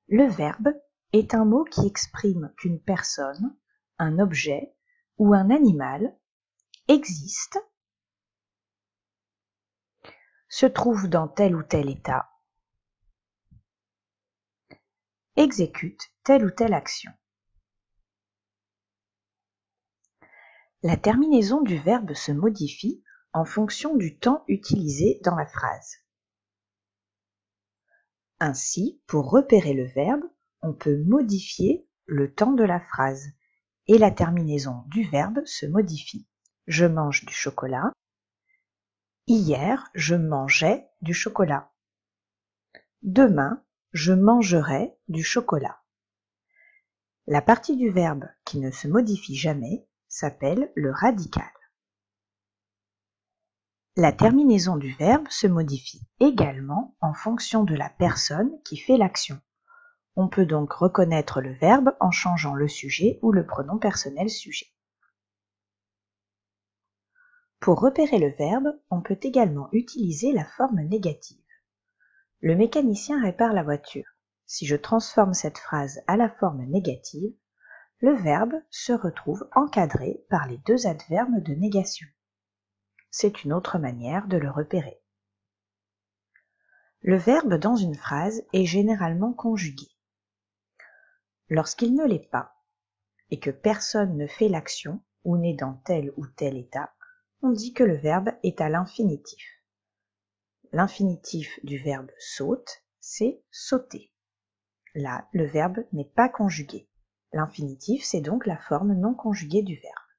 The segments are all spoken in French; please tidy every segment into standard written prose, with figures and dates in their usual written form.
Le verbe est un mot qui exprime qu'une personne, un objet ou un animal existe, se trouve dans tel ou tel état, exécute telle ou telle action. La terminaison du verbe se modifie en fonction du temps utilisé dans la phrase. Ainsi, pour repérer le verbe, on peut modifier le temps de la phrase et la terminaison du verbe se modifie. Je mange du chocolat. Hier, je mangeais du chocolat. Demain, je mangerai du chocolat. La partie du verbe qui ne se modifie jamais s'appelle le radical. La terminaison du verbe se modifie également en fonction de la personne qui fait l'action. On peut donc reconnaître le verbe en changeant le sujet ou le pronom personnel sujet. Pour repérer le verbe, on peut également utiliser la forme négative. Le mécanicien répare la voiture. Si je transforme cette phrase à la forme négative, le verbe se retrouve encadré par les deux adverbes de négation. C'est une autre manière de le repérer. Le verbe dans une phrase est généralement conjugué. Lorsqu'il ne l'est pas, et que personne ne fait l'action ou n'est dans tel ou tel état, on dit que le verbe est à l'infinitif. L'infinitif du verbe saute, c'est sauter. Là, le verbe n'est pas conjugué. L'infinitif, c'est donc la forme non conjuguée du verbe.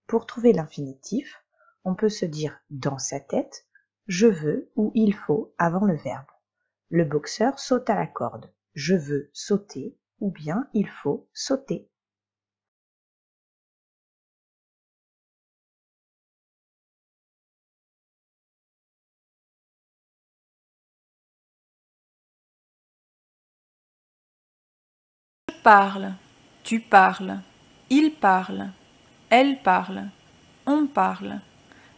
Pour trouver l'infinitif, on peut se dire dans sa tête « je veux » ou « il faut » avant le verbe. Le boxeur saute à la corde. Je veux sauter ou bien il faut sauter. Je parle, tu parles, il parle, elle parle, on parle,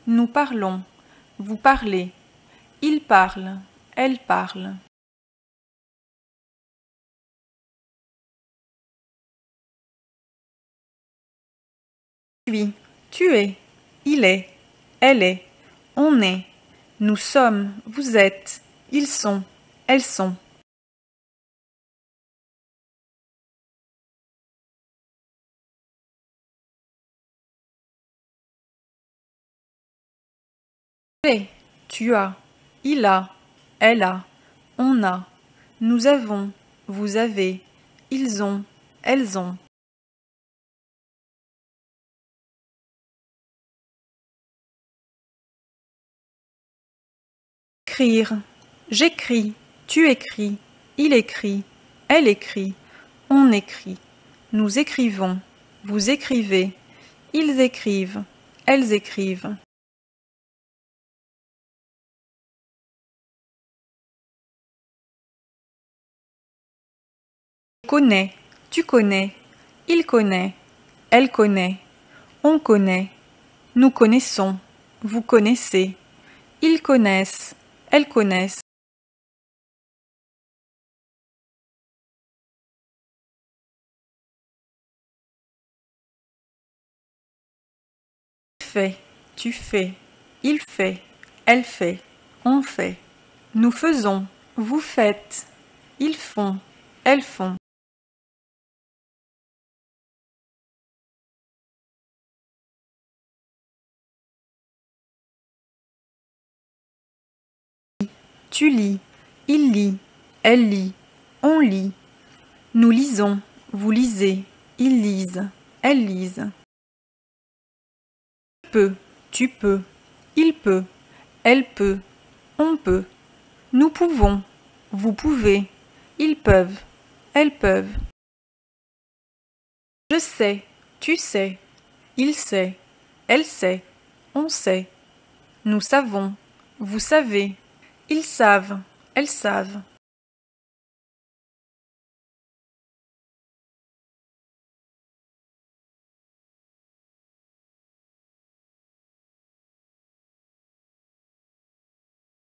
nous parlons, vous parlez, il parle, elle parle. Je suis, tu es, il est, elle est, on est, nous sommes, vous êtes, ils sont, elles sont. J'ai, tu as, il a, elle a, on a, nous avons, vous avez, ils ont, elles ont. Écrire, j'écris, tu écris, il écrit, elle écrit, on écrit, nous écrivons, vous écrivez, ils écrivent, elles écrivent. Je connais, tu connais, il connaît, elle connaît, on connaît, nous connaissons, vous connaissez, ils connaissent, elles connaissent. Fait, tu fais, il fait, elle fait, on fait, nous faisons, vous faites, ils font, elles font. Tu lis, il lit, elle lit, on lit, nous lisons, vous lisez, ils lisent, elles lisent. Je peux, tu peux, il peut, elle peut, on peut, nous pouvons, vous pouvez, ils peuvent, elles peuvent. Je sais, tu sais, il sait, elle sait, on sait, nous savons, vous savez, ils savent, elles savent.